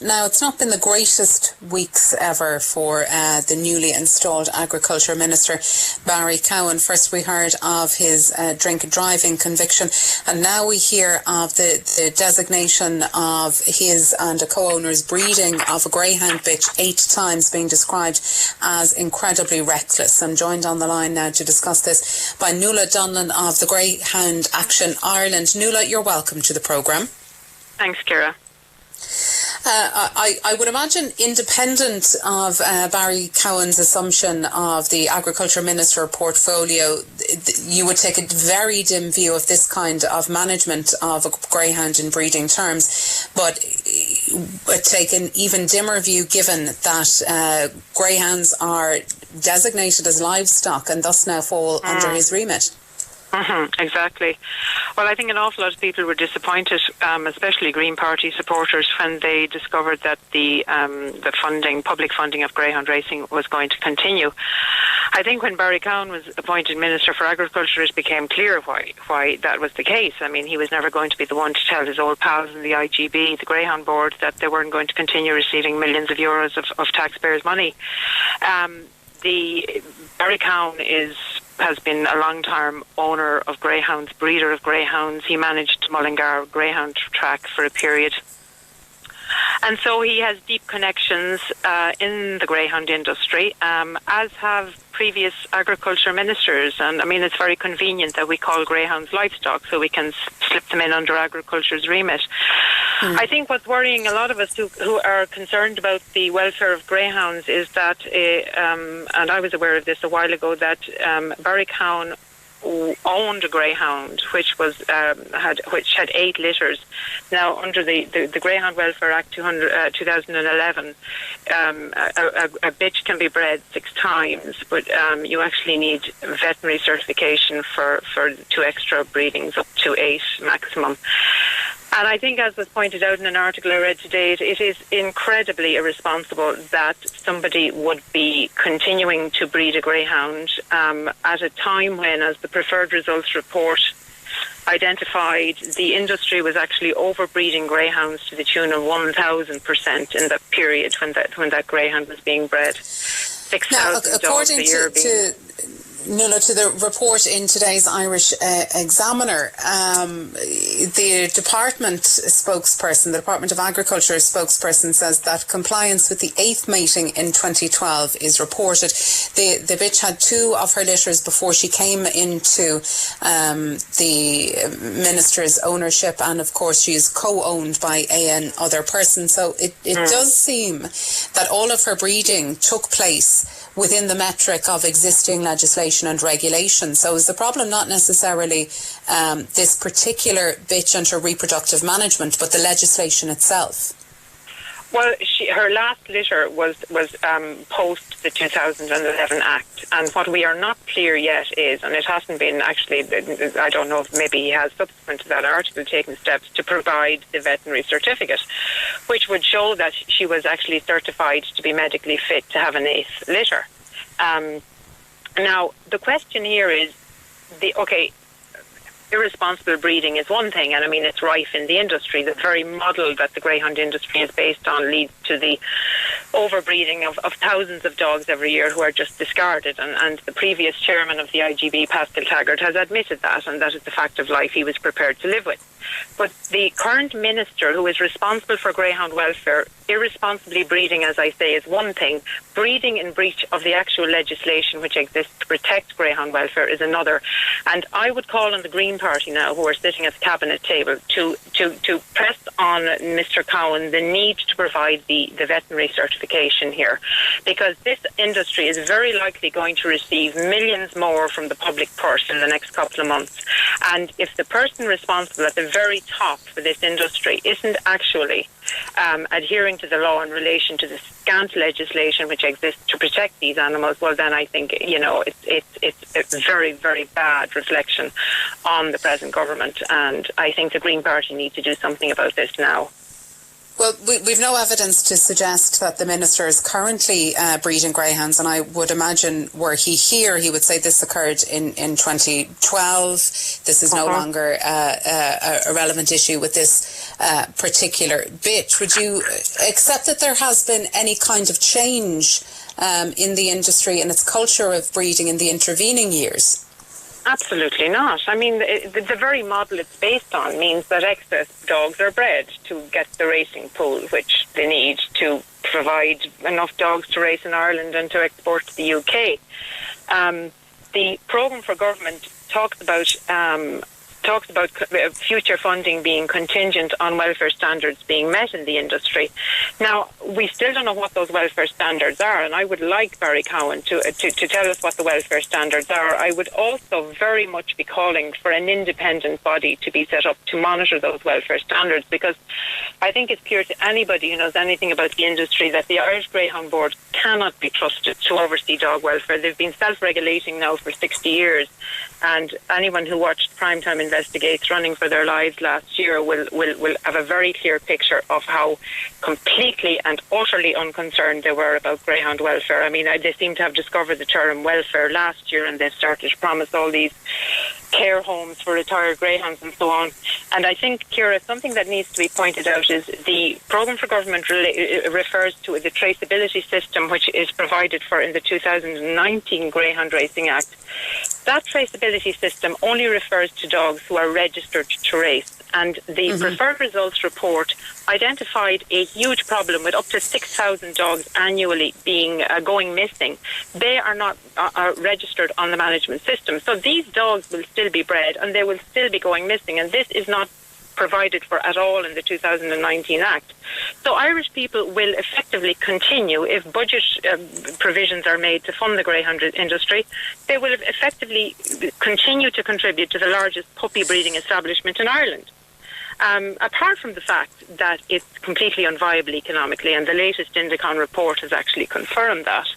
Now, it's not been the greatest weeks ever for the newly installed Agriculture Minister, Barry Cowen. First we heard of his drink driving conviction, and now we hear of the designation of his and a co-owner's breeding of a greyhound bitch 8 times being described as incredibly reckless. I'm joined on the line now to discuss this by Nuala Donlon of the Greyhound Action Ireland. Nuala, you're welcome to the programme. Thanks, Ciara. I would imagine, independent of Barry Cowen's assumption of the Agriculture Minister portfolio, you would take a very dim view of this kind of management of a greyhound in breeding terms, but take an even dimmer view given that greyhounds are designated as livestock and thus now fall under his remit. Exactly. Well, I think an awful lot of people were disappointed, especially Green Party supporters, when they discovered that the public funding of greyhound racing was going to continue. I think when Barry Cowen was appointed Minister for Agriculture, it became clear why that was the case. I mean, he was never going to be the one to tell his old pals in the IGB, the Greyhound Board, that they weren't going to continue receiving millions of euros of taxpayers' money. Barry Cowen has been a long-term owner of greyhounds, breeder of greyhounds. He managed Mullingar Greyhound track for a period. And so he has deep connections in the greyhound industry, as have previous agriculture ministers. And I mean, it's very convenient that we call greyhounds livestock, so we can slip them in under agriculture's remit. I think what's worrying a lot of us who are concerned about the welfare of greyhounds is that, and I was aware of this a while ago, that Barry Cowen owned a greyhound which had 8 litters. Now, under the Greyhound Welfare Act 2011, a bitch can be bred 6 times, but you actually need veterinary certification for 2 extra breedings, up to 8 maximum. And I think, as was pointed out in an article I read today, it is incredibly irresponsible that somebody would be continuing to breed a greyhound at a time when, as the Preferred Results report identified, the industry was actually overbreeding greyhounds to the tune of 1,000% in that period when that greyhound was being bred. 6,000 dogs a year Nuala, to the report in today's Irish Examiner, the department spokesperson, the Department of Agriculture spokesperson, says that compliance with the 8th mating in 2012 is reported. The bitch had 2 of her litters before she came into the minister's ownership, and of course she is co-owned by another person. So it does seem that all of her breeding took place within the metric of existing legislation and regulation. So is the problem not necessarily this particular bitch and her reproductive management, but the legislation itself? Well, her last litter was post the 2011 Act, and what we are not clear yet is, and it hasn't been actually, I don't know if maybe he has subsequent to that article taken steps to provide the veterinary certificate, which would show that she was actually certified to be medically fit to have an 8th litter. Now, the question here is, irresponsible breeding is one thing, and I mean, it's rife in the industry. The very model that the greyhound industry is based on leads to the overbreeding of thousands of dogs every year who are just discarded, and the previous chairman of the IGB, Pascal Taggart, has admitted that, and that is the fact of life he was prepared to live with. But the current minister, who is responsible for greyhound welfare, irresponsibly breeding, as I say, is one thing. Breeding in breach of the actual legislation which exists to protect greyhound welfare is another. And I would call on the Green Party now, who are sitting at the cabinet table, to press on Mr. Cowen the need to provide the veterinary certification here, because this industry is very likely going to receive millions more from the public purse in the next couple of months. And if the person responsible at the very top for this industry isn't actually adhering to the law in relation to the scant legislation which exists to protect these animals, well, then I think, it's a very, very bad reflection on the present government, and I think the Green Party need to do something about this now. Well, we've no evidence to suggest that the minister is currently breeding greyhounds, and I would imagine were he here, he would say this occurred in 2012. This is no longer a relevant issue with this particular bit. Would you accept that there has been any kind of change in the industry and its culture of breeding in the intervening years? Absolutely not. I mean, the very model it's based on means that excess dogs are bred to get the racing pool which they need to provide enough dogs to race in Ireland and to export to the UK. The programme for government talks about future funding being contingent on welfare standards being met in the industry. Now, we still don't know what those welfare standards are, and I would like Barry Cowen to tell us what the welfare standards are. I would also very much be calling for an independent body to be set up to monitor those welfare standards, because I think it's clear to anybody who knows anything about the industry that the Irish Greyhound Board cannot be trusted to oversee dog welfare. They've been self-regulating now for 60 years, and anyone who watched Primetime Investigates running for their lives last year will have a very clear picture of how completely and utterly unconcerned they were about greyhound welfare. I mean, they seem to have discovered the term welfare last year, and they've started to promise all these care homes for retired greyhounds and so on. And I think, Ciara, something that needs to be pointed out is the programme for government refers to the traceability system which is provided for in the 2019 Greyhound Racing Act. That traceability system only refers to dogs who are registered to race. And the preferred results report identified a huge problem with up to 6,000 dogs annually being going missing. They are not registered on the management system. So these dogs will still be bred and they will still be going missing. And this is not provided for at all in the 2019 Act. So Irish people will effectively continue, if budget provisions are made to fund the greyhound industry, they will effectively continue to contribute to the largest puppy breeding establishment in Ireland. Apart from the fact that it's completely unviable economically, and the latest Indicon report has actually confirmed that.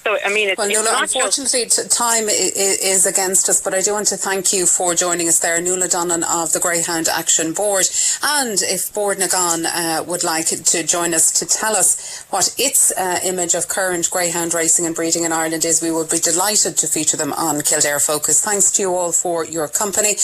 So, I mean, it's Nuala, not unfortunately, time is against us, but I do want to thank you for joining us there, Nuala Donlon of the Greyhound Action Board. And if Board Nagan would like to join us to tell us what its image of current greyhound racing and breeding in Ireland is, we would be delighted to feature them on Kildare Focus. Thanks to you all for your company.